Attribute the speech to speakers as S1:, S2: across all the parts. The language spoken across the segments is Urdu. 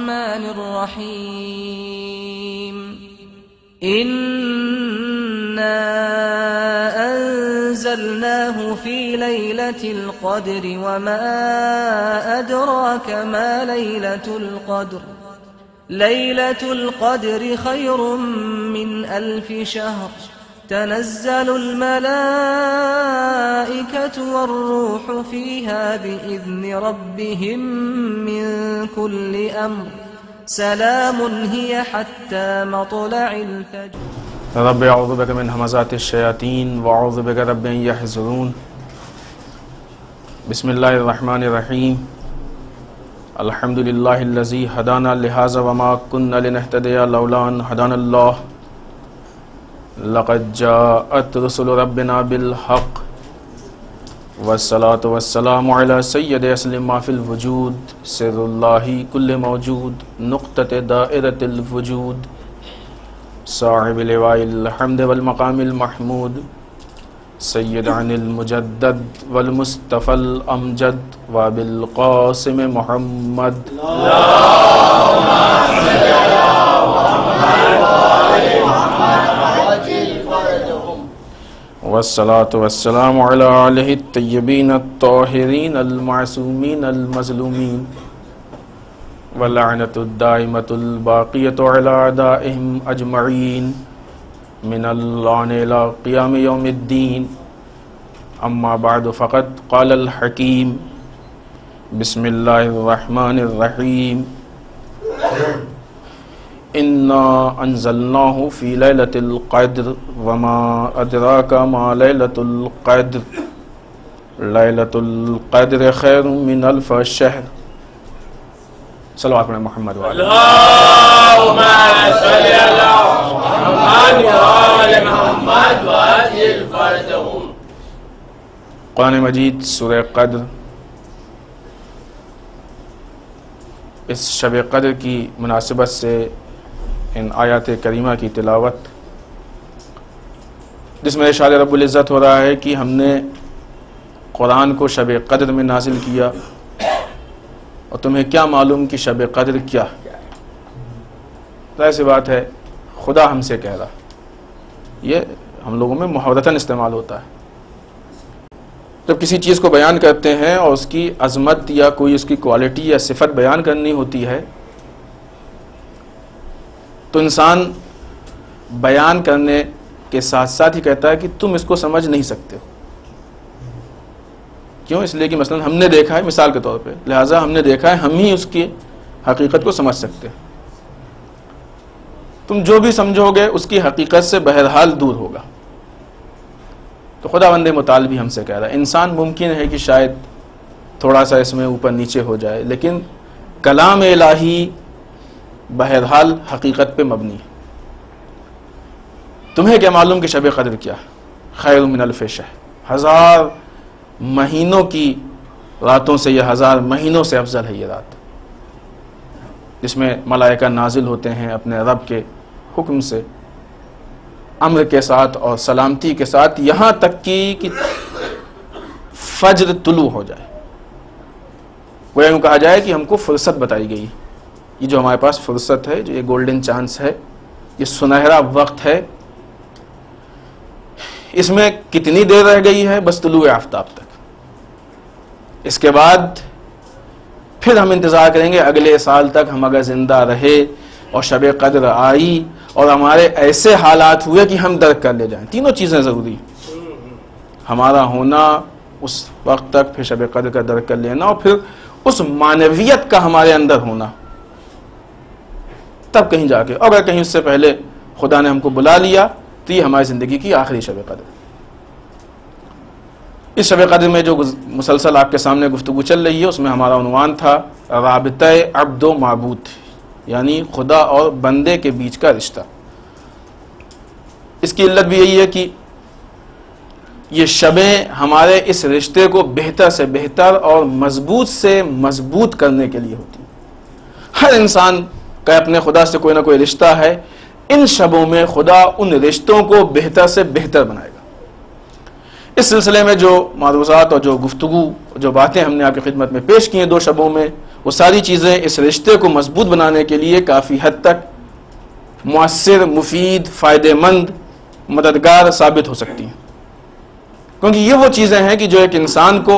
S1: الرحمن الرحيم إنا أنزلناه في ليلة القدر وما أدراك ما ليلة القدر ليلة القدر خير من 1000 شهر تنزل الملائكة والروح فيها بإذن ربهم من كل أمر سلام هي حتى مطلع الفجر
S2: رب اعوذ بک من همزات الشیاطین واعوذ بک رب ان یحضرون بسم اللہ الرحمن الرحیم الحمد للہ الذی ہدانا لہذا وما كنا لنهتدی لولا ان ہدانا اللہ لقد جاءت رسل ربنا بالحق والصلاة والسلام على سید اصل ما فی الوجود سر اللہ کل موجود نقطة دائرة الوجود صاحب لواء الحمد والمقام المحمود سید عن المجدد والمصطفى الامجد وبالقاسم محمد والصلاة والسلام على آلہ الطیبین الطاہرین المعصومین المظلومین واللعنة الدائمة الباقية على أعدائهم أجمعين من اللعن إلى قيام يوم الدين أما بعد فقد قال الحكيم بسم الله الرحمن الرحيم إنا أنزلناه في ليلة القدر وما أدراك ما ليلة القدر ليلة القدر خير من 1000 شهر صلوات علی محمد
S3: اللہم صلی علی محمد وآل محمد وآجل فرجہم۔
S2: قرآن مجید سورہ قدر اس شب قدر کی مناسبت سے ان آیات کریمہ کی تلاوت جس میں ارشاد رب العزت ہو رہا ہے کہ ہم نے قرآن کو شب قدر میں نازل کیا اور تمہیں کیا معلوم کہ شب قدر کیا ہے؟ ظاہر سی بات ہے خدا ہم سے کہہ رہا، یہ ہم لوگوں میں محاورتاً استعمال ہوتا ہے۔ جب کسی چیز کو بیان کرتے ہیں اور اس کی عظمت یا کوئی اس کی کوالٹی یا صفت بیان کرنی ہوتی ہے تو انسان بیان کرنے کے ساتھ ساتھ ہی کہتا ہے کہ تم اس کو سمجھ نہیں سکتے ہو۔ کیوں؟ اس لیے کہ مثلا ہم نے دیکھا ہے، مثال کے طور پہ، لہٰذا ہم نے دیکھا ہے، ہم ہی اس کی حقیقت کو سمجھ سکتے ہیں۔ تم جو بھی سمجھو گے اس کی حقیقت سے بہرحال دور ہوگا۔ تو خداوند متعال بھی ہم سے کہہ رہا ہے انسان ممکن ہے کہ شاید تھوڑا سا اس میں اوپر نیچے ہو جائے، لیکن کلام الہی بہرحال حقیقت پہ مبنی ہے۔ تمہیں کیا معلوم کہ شب قدر کیا ہے؟ خیر من 1000 شہر، 1000 مہینوں کی راتوں سے، یہ 1000 مہینوں سے افضل ہے یہ رات، جس میں ملائکہ نازل ہوتے ہیں اپنے رب کے حکم سے، امر کے ساتھ اور سلامتی کے ساتھ، یہاں تک کہ فجر طلوع ہو جائے۔ وہ یوں کہا جائے کہ ہم کو فرصت بتائی گئی، یہ جو ہمارے پاس فرصت ہے، جو یہ گولڈن چانس ہے، یہ سنہرا وقت ہے، اس میں کتنی دیر رہ گئی ہے؟ بس طلوع آفتاب تک۔ اس کے بعد پھر ہم انتظار کریں گے اگلے سال تک، ہم اگر زندہ رہے اور شب قدر آئی اور ہمارے ایسے حالات ہوئے کہ ہم درک کر لے جائیں۔ تینوں چیزیں ضروری ہیں، ہمارا ہونا اس وقت تک، پھر شب قدر کا درک کر لینا، اور پھر اس معنویت کا ہمارے اندر ہونا، تب کہیں جا کے، اور اگر کہیں اس سے پہلے خدا نے ہم کو بلا لیا تو یہ ہماری زندگی کی آخری شب قدر۔ اس شب قدر میں جو مسلسل آپ کے سامنے گفتگو چل رہی ہے اس میں ہمارا عنوان تھا رابطہ عبد و معبود، یعنی خدا اور بندے کے بیچ کا رشتہ۔ اس کی علت بھی یہی ہے کہ یہ شبیں ہمارے اس رشتے کو بہتر سے بہتر اور مضبوط سے مضبوط کرنے کے لیے ہوتی ہیں۔ ہر انسان کا اپنے خدا سے کوئی نہ کوئی رشتہ ہے، ان شبوں میں خدا ان رشتوں کو بہتر سے بہتر بنائے گا۔ اس سلسلے میں جو معروضات اور جو گفتگو، جو باتیں ہم نے آپ کی خدمت میں پیش کی ہیں 2 شبوں میں، وہ ساری چیزیں اس رشتے کو مضبوط بنانے کے لیے کافی حد تک مؤثر، مفید، فائدہ مند، مددگار ثابت ہو سکتی ہیں، کیونکہ یہ وہ چیزیں ہیں کہ جو ایک انسان کو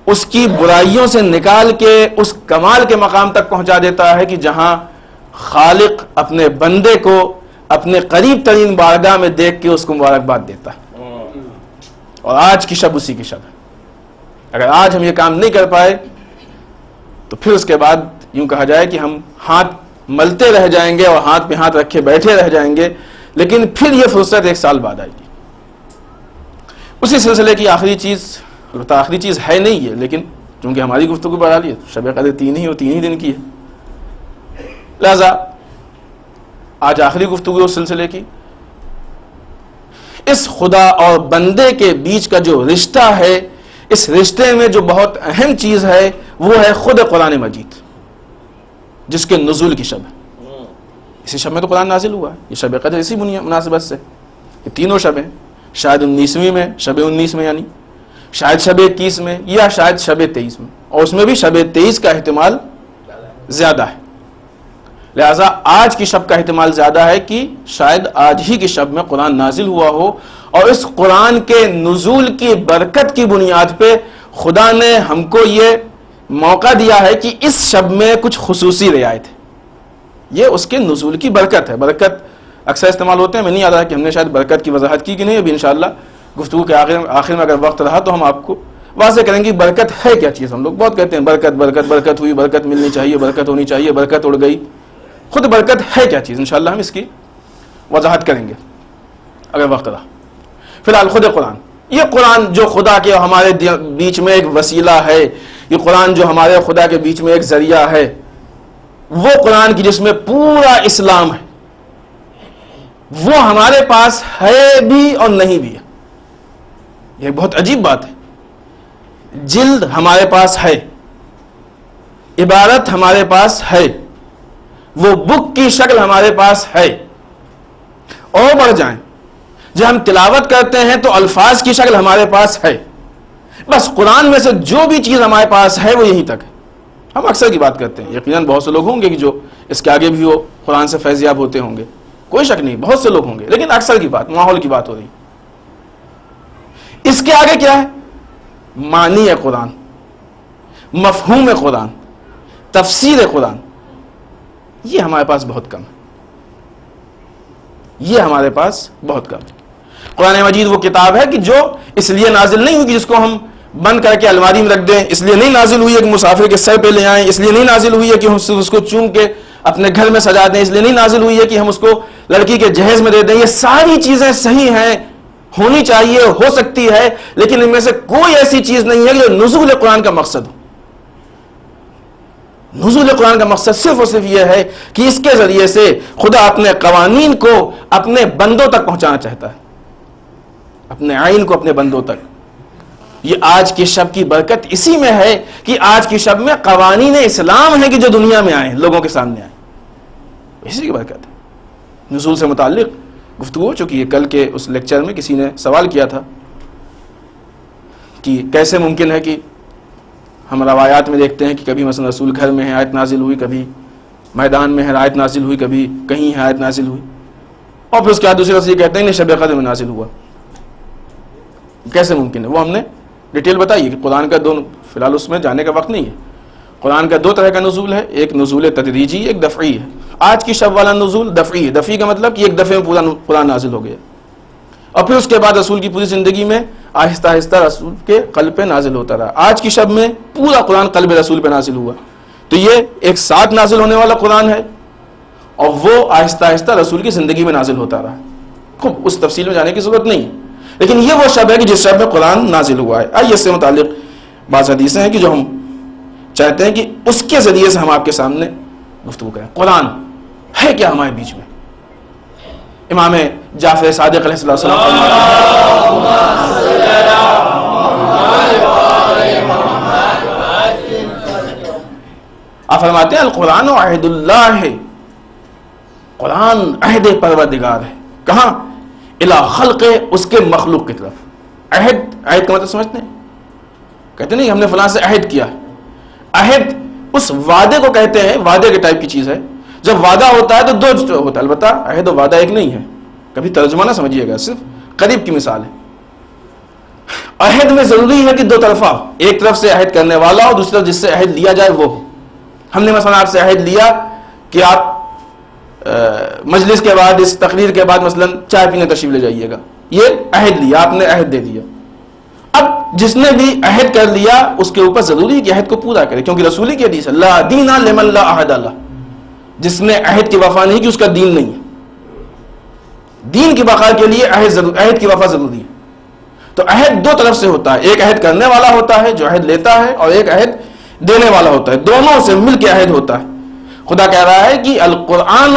S2: اس کی برائیوں سے نکال کے اس کمال کے مقام تک پہنچا دیتا ہے کہ جہاں خالق اپنے بندے کو اپنے قریب ترین بارگاہ میں دیکھ کے اس کو مبارکباد دیتا ہے۔ اور آج کی شب اسی کی شب ہے۔ اگر آج ہم یہ کام نہیں کر پائے تو پھر اس کے بعد یوں کہا جائے کہ ہم ہاتھ ملتے رہ جائیں گے اور ہاتھ پہ ہاتھ رکھے بیٹھے رہ جائیں گے، لیکن پھر یہ فرصت 1 سال بعد آئے گی۔ اسی سلسلے کی آخری چیز، البتہ آخری چیز ہے نہیں ہے، لیکن چونکہ ہماری گفتگو بڑھا لی ہے، شب قدر 3 ہی دن کی ہے، لہذا آج آخری گفتگو اس سلسلے کی، اس خدا اور بندے کے بیچ کا جو رشتہ ہے، اس رشتے میں جو بہت اہم چیز ہے وہ ہے خود قرآن مجید، جس کے نزول کی شب ہے۔ اسی شب میں تو قرآن نازل ہوا ہے، یہ شب قدر اسی مناسبت سے، یہ تینوں شب ہیں، شاید 19ویں میں، شب 19 میں، یعنی شاید شب 21 میں، یا شاید شب 23 میں، اور اس میں بھی شب 23 کا احتمال زیادہ ہے۔ لہذا آج کی شب کا احتمال زیادہ ہے کہ شاید آج ہی کی شب میں قرآن نازل ہوا ہو، اور اس قرآن کے نزول کی برکت کی بنیاد پہ خدا نے ہم کو یہ موقع دیا ہے کہ اس شب میں کچھ خصوصی رعایت ہے۔ یہ اس کے نزول کی برکت ہے۔ برکت اکثر استعمال ہوتے ہیں، میں نہیں یاد رہا کہ ہم نے شاید برکت کی وضاحت کی کہ نہیں، ابھی انشاءاللہ گفتگو کے آخر میں اگر وقت رہا تو ہم آپ کو واضح کریں گے برکت ہے کیا چیز۔ ہم لوگ بہت کہتے ہیں برکت برکت برکت ہوئی، برکت ملنی چاہیے، برکت ہونی چاہیے، برکت اڑ گئی۔ خود برکت ہے کیا چیز، انشاءاللہ ہم اس کی وضاحت کریں گے اگر وقت رہا۔ فی الحال خود قرآن، یہ قرآن جو خدا کے ہمارے بیچ میں ایک وسیلہ ہے، یہ قرآن جو ہمارے خدا کے بیچ میں ایک ذریعہ ہے، وہ قرآن کی جس میں پورا اسلام ہے، وہ ہمارے پاس ہے بھی اور نہیں بھی ہے۔ یہ بہت عجیب بات ہے۔ جلد ہمارے پاس ہے، عبارت ہمارے پاس ہے، وہ بک کی شکل ہمارے پاس ہے، اور بڑھ جائیں جب ہم تلاوت کرتے ہیں تو الفاظ کی شکل ہمارے پاس ہے۔ بس قرآن میں سے جو بھی چیز ہمارے پاس ہے وہ یہیں تک ہے۔ ہم اکثر کی بات کرتے ہیں، یقیناً بہت سے لوگ ہوں گے کہ جو اس کے آگے بھی وہ قرآن سے فیض یاب ہوتے ہوں گے، کوئی شک نہیں، بہت سے لوگ ہوں گے، لیکن اکثر کی بات، ماحول کی بات ہو رہی۔ اس کے آگے کیا ہے؟ معنی ہے قرآن، مفہوم ہے قرآن، تفسیر ہے قرآن، یہ ہمارے پاس بہت کم ہے، یہ ہمارے پاس بہت کم ہے۔ قرآن مجید وہ کتاب ہے کہ جو اس لیے نازل نہیں ہوئی کہ جس کو ہم بند کر کے الماری میں رکھ دیں، اس لیے نہیں نازل ہوئی ہے کہ مسافر کے سر پہ لے آئیں، اس لیے نہیں نازل ہوئی ہے کہ ہم اس کو چوم کے اپنے گھر میں سجا دیں، اس لیے نہیں نازل ہوئی ہے کہ ہم اس کو لڑکی کے جہیز میں دے دیں۔ یہ ساری چیزیں صحیح ہیں، ہونی چاہیے، ہو سکتی ہے، لیکن ان میں سے کوئی ایسی چیز نہیں ہے کہ نزول قرآن کا مقصد ہو۔ نزول قرآن کا مقصد صرف اور صرف یہ ہے کہ اس کے ذریعے سے خدا اپنے قوانین کو اپنے بندوں تک پہنچانا چاہتا ہے، اپنے آئین کو اپنے بندوں تک۔ یہ آج کی شب کی برکت اسی میں ہے کہ آج کی شب میں قوانین اسلام ہیں کہ جو دنیا میں آئیں، لوگوں کے سامنے آئیں، اسی کی برکت ہے۔ نزول سے متعلق گفتگو ہو چکی ہے۔ کل کے اس لیکچر میں کسی نے سوال کیا تھا کہ کیسے ممکن ہے کہ ہم روایات میں دیکھتے ہیں کہ کبھی مثلا رسول گھر میں ہے آیت نازل ہوئی، کبھی میدان میں ہے آیت نازل ہوئی، کبھی کہیں ہے آیت نازل ہوئی، اور پھر اس کے بعد دوسری رسول کہتے ہیں کہ شب قدر میں نازل ہوا۔ کیسے ممکن ہے؟ وہ ہم نے ڈیٹیل بتائی کہ قرآن کا فی الحال اس میں جانے کا وقت نہیں ہے۔ قرآن کا 2 طرح کا نزول ہے، ایک نزول تدریجی، ایک دفعی ہے۔ آج کی شب والا نزول دفعی ہے۔ دفعی کا مطلب کہ ایک دفعے میں پورا قرآن نازل ہو گیا، اور پھر اس کے بعد رسول کی پوری زندگی میں آہستہ آہستہ رسول کے قلب پہ نازل ہوتا رہا۔ آج کی شب میں پورا قرآن قلب رسول پہ نازل ہوا، تو یہ ایک ساتھ نازل ہونے والا قرآن ہے، اور وہ آہستہ آہستہ رسول کی زندگی میں نازل ہوتا رہا۔ خوب اس تفصیل میں جانے کی ضرورت نہیں ہے، لیکن یہ وہ شب ہے کہ جس شب میں قرآن نازل ہوا ہے۔ آئیے اس سے متعلق بعض حدیثیں ہیں کہ جو ہم چاہتے ہیں کہ اس کے ذریعے سے ہم آپ کے سامنے گفتگو کریں۔ قرآن ہے کیا ہمارے بیچ میں؟ امام جعفر صادق علیہ السلام آپ فرماتے ہیں القرآن عہد اللہ ہے، قرآن عہد پروردگار ہے۔ کہاں؟ الی خلق، اس کے مخلوق کی طرف۔ عہد کا مطلب سمجھتے ہیں؟ کہتے نہیں ہم نے فلاں سے عہد کیا۔ عہد اس وعدے کو کہتے ہیں، وعدے کے ٹائپ کی چیز ہے. جب وعدہ ہوتا ہے تو دو ہوتا ہے، البتہ عہد و وعدہ ایک نہیں ہے، کبھی ترجمہ نہ سمجھیے گا، صرف قریب کی مثال ہے. عہد میں ضروری ہے کہ دو طرفہ ہو، ایک طرف سے عہد کرنے والا ہو، دوسری طرف جس سے عہد لیا جائے وہ ہو. ہم نے مثلا آپ سے عہد لیا کہ آپ مجلس کے بعد، اس تقریر کے بعد مثلا چائے پینے تشریف لے جائیے گا، یہ عہد لیا آپ نے، عہد دے دیا. اب جس نے بھی عہد کر لیا اس کے اوپر ضروری ہے کہ عہد کو پورا کرے، کیونکہ رسول کی حدیث ہے لا دین لمن لا عہد اللہ، جس نے عہد کی وفا نہیں کی اس کا دین نہیں ہے. دین کی بقا کے لیے عہد کی وفا ضروری ہے. تو عہد دو طرف سے ہوتا ہے، ایک عہد کرنے والا ہوتا ہے جو عہد لیتا ہے، اور ایک عہد دینے والا ہوتا ہے، دونوں سے مل کے عہد ہوتا ہے. خدا کہہ رہا ہے کہ القرآن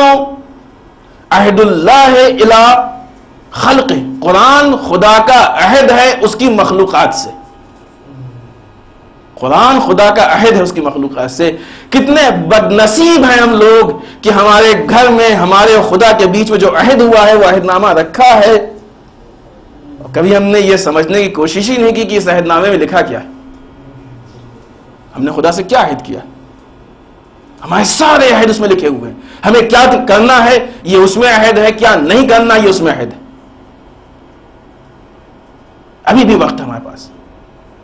S2: عہد اللہ الی خلق، قرآن خدا کا عہد ہے اس کی مخلوقات سے. قرآن خدا کا عہد ہے اس کی مخلوقات سے. کتنے بد نصیب ہیں ہم لوگ کہ ہمارے گھر میں ہمارے خدا کے بیچ میں جو عہد ہوا ہے وہ عہد نامہ رکھا ہے، اور کبھی ہم نے یہ سمجھنے کی کوشش ہی نہیں کی کہ اس عہد نامے میں لکھا کیا ہے، ہم نے خدا سے کیا عہد کیا. ہمارے سارے عہد اس میں لکھے ہوئے ہیں، ہمیں کیا کرنا ہے یہ اس میں عہد ہے، کیا نہیں کرنا یہ اس میں عہد ہے. ابھی بھی وقت ہے ہمارے پاس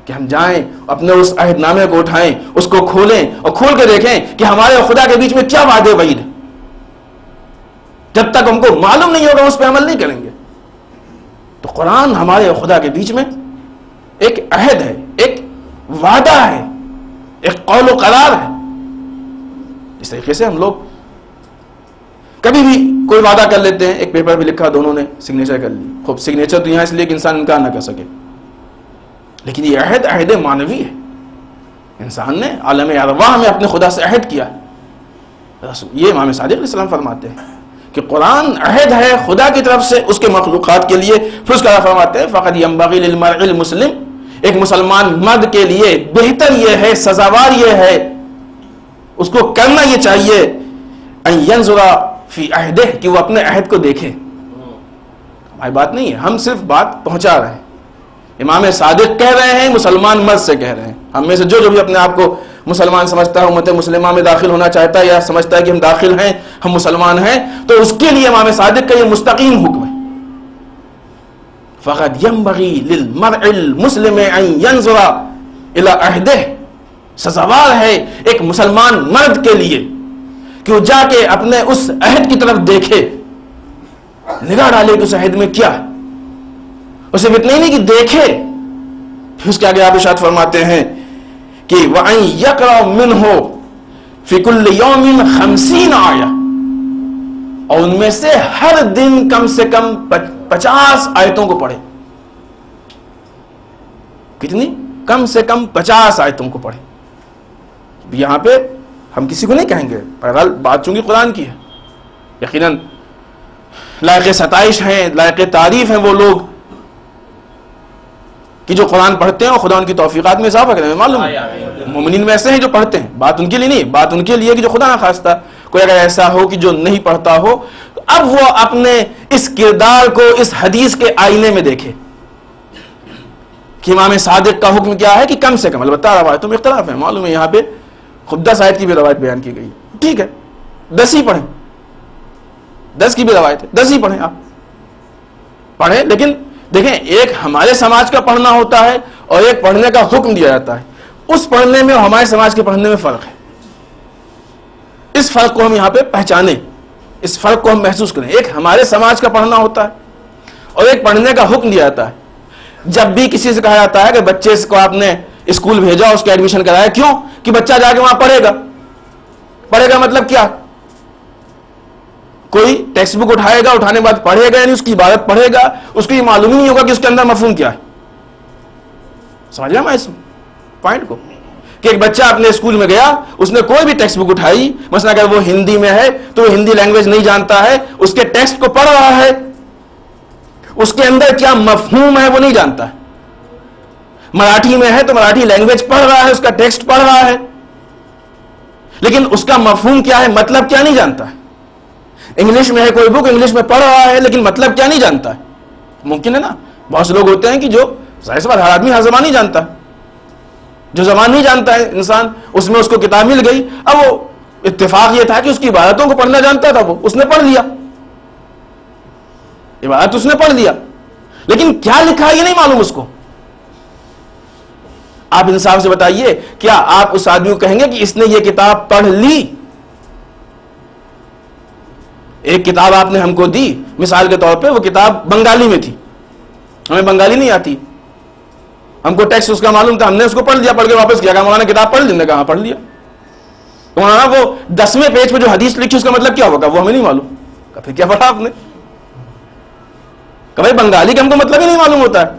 S2: کہ ہم جائیں اپنے اس عہد نامے کو اٹھائیں، اس کو کھولیں اور کھول کے دیکھیں کہ ہمارے خدا کے بیچ میں کیا وعدے وعید ہے. جب تک ہم کو معلوم نہیں ہوگا اس پہ عمل نہیں کریں گے. تو قرآن ہمارے خدا کے بیچ میں ایک عہد ہے، ایک وعدہ ہے، ایک قول و قرار ہے. اس طریقے سے ہم لوگ کبھی بھی کوئی وعدہ کر لیتے ہیں، ایک پیپر بھی لکھا، دونوں نے سگنیچر کر لی. خوب سگنیچر تو یہاں اس لیے کہ انسان انکار نہ کر سکے، لیکن یہ عہد معنوی ہے. انسان نے عالم ارواح میں اپنے خدا سے عہد کیا. یہ امام صادق علیہ السلام فرماتے ہیں کہ قرآن عہد ہے خدا کی طرف سے اس کے مخلوقات کے لیے. پھر اس کا فرماتے ہیں فقد ينبغي للمرء المسلم، ایک مسلمان مرد کے لیے بہتر یہ ہے، سزاوار یہ ہے، اس کو کرنا یہ چاہیے ان ينظر فی عہدہ، کہ وہ اپنے عہد کو دیکھے. ہماری بات نہیں ہے، ہم صرف بات پہنچا رہے ہیں. امام صادق کہہ رہے ہیں، مسلمان مرد سے کہہ رہے ہیں. ہم میں سے جو بھی اپنے آپ کو مسلمان سمجھتا ہے، امت مسلمہ میں داخل ہونا چاہتا ہے یا سمجھتا ہے کہ ہم داخل ہیں، ہم مسلمان ہیں، تو اس کے لیے امام صادق کا یہ مستقیم حکم ہے. فقد ينبغي للمرء المسلم ان ينظر الى عہدہ، سزاوار ہے ایک مسلمان مرد کے لیے کہ وہ جا کے اپنے اس عہد کی طرف دیکھے، نگاہ ڈالے کہ اس عہد میں کیا ہے. اور صرف اتنا ہی نہیں کہ دیکھے، پھر اس کے آگے آپ ارشاد فرماتے ہیں کہ وَأَن يَقْرَأَ مِنْهُ فِي كُلِّ يَوْمٍ 50 آیہ، اور ان میں سے ہر دن کم سے کم 50 آیتوں کو پڑھے. کتنی؟ کم سے کم 50 آیتوں کو پڑھے. یہاں پہ ہم کسی کو نہیں کہیں گے، بہرحال بات چونکہ قرآن کی ہے، یقیناً لائق ستائش ہیں، لائق تعریف ہیں وہ لوگ کہ جو قرآن پڑھتے ہیں اور خدا ان کی توفیقات میں اضافہ کریں. معلوم ہے مومنین میں ایسے ہیں جو پڑھتے ہیں، بات ان کے لیے نہیں، بات ان کے لیے کہ جو خدا نہ خواستہ کوئی اگر ایسا ہو کہ جو نہیں پڑھتا ہو، اب وہ اپنے اس کردار کو اس حدیث کے آئینے میں دیکھے کہ امام صادق کا حکم کیا ہے کہ کم سے کم، البتہ روایتوں میں اختلاف ہے، معلوم ہے یہاں پہ خود 10 آیت کی بھی روایت بیان کی گئی، ٹھیک ہے 10 ہی پڑھیں، 10 کی بھی روایت ہے، 10 ہی پڑھیں، آپ پڑھیں. لیکن دیکھیں ایک ہمارے سماج کا پڑھنا ہوتا ہے اور ایک پڑھنے کا حکم دیا جاتا ہے. اس پڑھنے میں اور ہمارے سماج کے پڑھنے میں فرق ہے. اس فرق کو ہم یہاں پہ پہچانیں، اس فرق کو ہم محسوس کریں. ایک ہمارے سماج کا پڑھنا ہوتا ہے اور ایک پڑھنے کا حکم دیا جاتا ہے. جب بھی کسی سے کہا جاتا ہے کہ بچے کو آپ نے اسکول بھیجا، اس کا ایڈمیشن کرایا، کیوں؟ کہ بچہ جا کے وہاں پڑھے گا. پڑھے گا مطلب کیا؟ کوئی ٹیکسٹ بک اٹھائے گا، اٹھانے کے بعد پڑھے گا، یعنی اس کی عبارت پڑھے گا، اس کو یہ معلوم نہیں ہوگا کہ اس کے اندر مفہوم کیا ہے. سمجھ رہے ہیں اس پوائنٹ کو کہ ایک بچہ اپنے اسکول میں گیا، اس نے کوئی بھی ٹیکسٹ بک اٹھائی، مثلا اگر وہ ہندی میں ہے تو وہ ہندی لینگویج نہیں جانتا ہے، اس کے ٹیکسٹ کو پڑھ رہا ہے، اس کے اندر کیا مفہوم ہے وہ نہیں جانتا ہے. مراٹھی میں ہے تو مراٹھی لینگویج پڑھ رہا ہے، اس کا ٹیکسٹ پڑھ رہا ہے، لیکن اس کا مفہوم کیا ہے، مطلب کیا نہیں جانتا ہے. انگلش میں ہے کوئی بک، انگلش میں پڑھ رہا ہے لیکن مطلب کیا نہیں جانتا ہے. ممکن ہے نا، بہت سے لوگ ہوتے ہیں کہ جو ظاہر سی بات ہر آدمی ہر زبان نہیں جانتا. جو زبان نہیں جانتا ہے انسان، اس میں اس کو کتاب مل گئی، اب وہ اتفاق یہ تھا کہ اس کی عبادتوں کو پڑھنا جانتا تھا، وہ اس نے پڑھ لیا، عبادت اس نے پڑھ لیا، لیکن کیا لکھا یہ نہیں معلوم اس کو. آپ انصاف سے بتائیے، کیا آپ اس آدمی کو کہیں گے کہ اس نے یہ کتاب پڑھ لی؟ ایک کتاب آپ نے ہم کو دی مثال کے طور پہ، وہ کتاب بنگالی میں تھی، ہمیں بنگالی نہیں آتی، ہم کو ٹیکسٹ اس کا معلوم تھا، ہم نے اس کو پڑھ لیا، پڑھ کے واپس کیا، کہا مولانا کتاب پڑھ لی، کہاں پڑھ لیا. مولانا وہ 10ویں پیج پہ جو حدیث لکھی اس کا مطلب کیا ہوگا وہ ہمیں نہیں معلوم. پھر کیا پڑھا آپ نے؟ کہ بھائی بنگالی کا ہم کو مطلب ہی نہیں معلوم ہوتا ہے.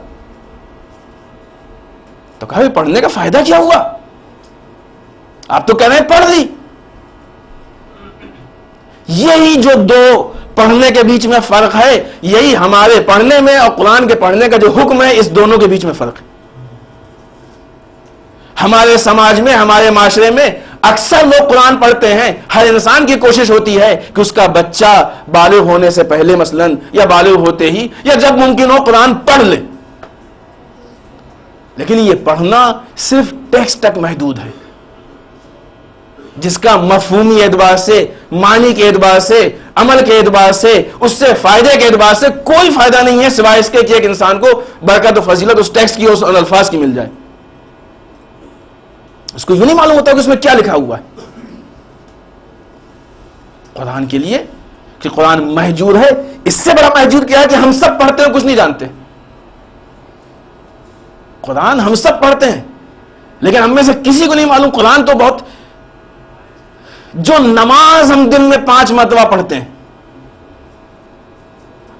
S2: تو کہا پڑھنے کا فائدہ کیا ہوا؟ آپ تو کہہ رہے ہیں پڑھ لی. یہی جو دو پڑھنے کے بیچ میں فرق ہے، یہی ہمارے پڑھنے میں اور قرآن کے پڑھنے کا جو حکم ہے، اس دونوں کے بیچ میں فرق ہے. ہمارے سماج میں، ہمارے معاشرے میں اکثر لوگ قرآن پڑھتے ہیں، ہر انسان کی کوشش ہوتی ہے کہ اس کا بچہ بالغ ہونے سے پہلے مثلاً یا بالغ ہوتے ہی یا جب ممکن ہو قرآن پڑھ لے، لیکن یہ پڑھنا صرف ٹیکسٹ تک محدود ہے، جس کا مفہومی اعتبار سے، معنی کے اعتبار سے، عمل کے اعتبار سے، اس سے فائدے کے اعتبار سے کوئی فائدہ نہیں ہے سوائے اس کے کہ ایک انسان کو برکت و فضیلت اس ٹیکسٹ کی اور اس الفاظ کی مل جائے. اس کو یہ نہیں معلوم ہوتا کہ اس میں کیا لکھا ہوا ہے. قرآن کے لیے کہ قرآن مہجور ہے، اس سے بڑا مہجور کیا ہے کہ ہم سب پڑھتے ہیں کچھ نہیں جانتے. قرآن ہم سب پڑھتے ہیں لیکن ہم میں سے کسی کو نہیں معلوم. قرآن تو بہت، جو نماز ہم دن میں 5 مرتبہ پڑھتے ہیں،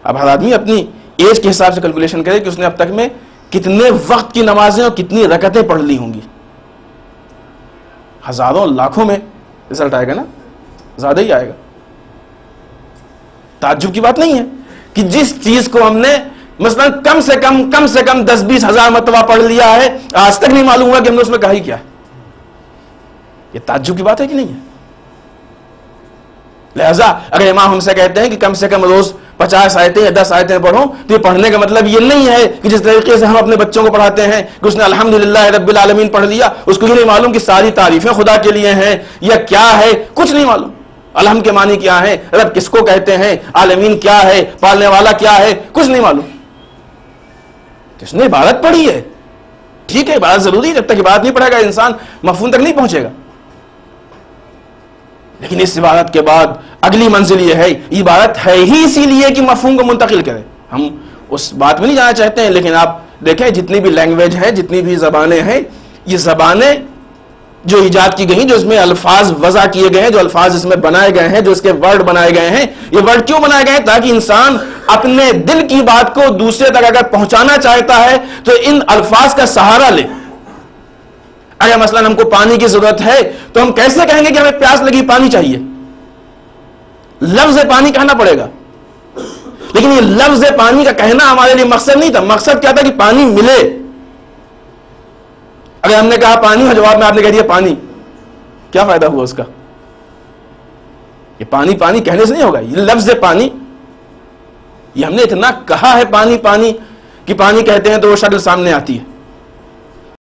S2: اب ہر آدمی اپنی ایج کے حساب سے کیلکولیشن کرے کہ اس نے اب تک میں کتنے وقت کی نمازیں اور کتنی رکعتیں پڑھ لی ہوں گی. ہزاروں لاکھوں میں رزلٹ آئے گا نا، زیادہ ہی آئے گا. تعجب کی بات نہیں ہے کہ جس چیز کو ہم نے مثلا کم سے کم 10-20 ہزار مرتبہ پڑھ لیا ہے، آج تک نہیں معلوم ہوا کہ ہم نے اس میں کہا ہی کیا ہے. یہ تعجب کی بات ہے کہ نہیں ہے؟ لہذا اگر امام ہم سے کہتے ہیں کہ کم سے کم روز 50 آیتیں یا 10 آیتیں پڑھو، تو یہ پڑھنے کا مطلب یہ نہیں ہے کہ جس طریقے سے ہم اپنے بچوں کو پڑھاتے ہیں کہ اس نے الحمدللہ رب العالمین پڑھ لیا، اس کو یہ نہیں معلوم کہ ساری تعریفیں خدا کے لیے ہیں یا کیا ہے، کچھ نہیں معلوم. الحمد کے معنی کیا ہے، رب کس کو کہتے ہیں، عالمین کیا ہے، پالنے والا کیا ہے، کچھ نہیں معلوم. جس نے عبادت پڑھی ہے، ٹھیک ہے عبادت ضروری ہے، جب تک عبادت نہیں پڑھے گا انسان مفہوم تک نہیں پہنچے گا. لیکن اس عبادت کے بعد اگلی منزل یہ ہے، عبادت ہے ہی اسی لیے کہ مفہوم کو منتقل کرے. ہم اس بات میں نہیں جانا چاہتے ہیں، لیکن آپ دیکھیں جتنی بھی لینگویج ہے، جتنی بھی زبانیں ہیں، یہ زبانیں جو ایجاد کی گئی، جو اس میں الفاظ وضع کیے گئے ہیں، جو الفاظ اس میں بنائے گئے ہیں، جو اس کے ورڈ بنائے گئے ہیں، یہ ورڈ کیوں بنائے گئے ہیں؟ تاکہ انسان اپنے دل کی بات کو دوسرے تک اگر پہنچانا چاہتا ہے تو ان الفاظ کا سہارا لے. اگر مثلا ہم کو پانی کی ضرورت ہے تو ہم کیسے کہیں گے کہ ہمیں پیاس لگی پانی چاہیے؟ لفظ پانی کہنا پڑے گا. لیکن یہ لفظ پانی کا کہنا ہمارے لیے مقصد نہیں تھا. مقصد کیا تھا کہ پانی ملے. اگر ہم نے کہا پانی اور جواب میں آپ نے کہہ دیا پانی، کیا فائدہ ہوا اس کا؟ یہ پانی پانی کہنے سے نہیں ہوگا. یہ لفظ پانی، یہ ہم نے اتنا کہا ہے پانی پانی کہ پانی کہتے ہیں تو وہ شکل سامنے آتی ہے.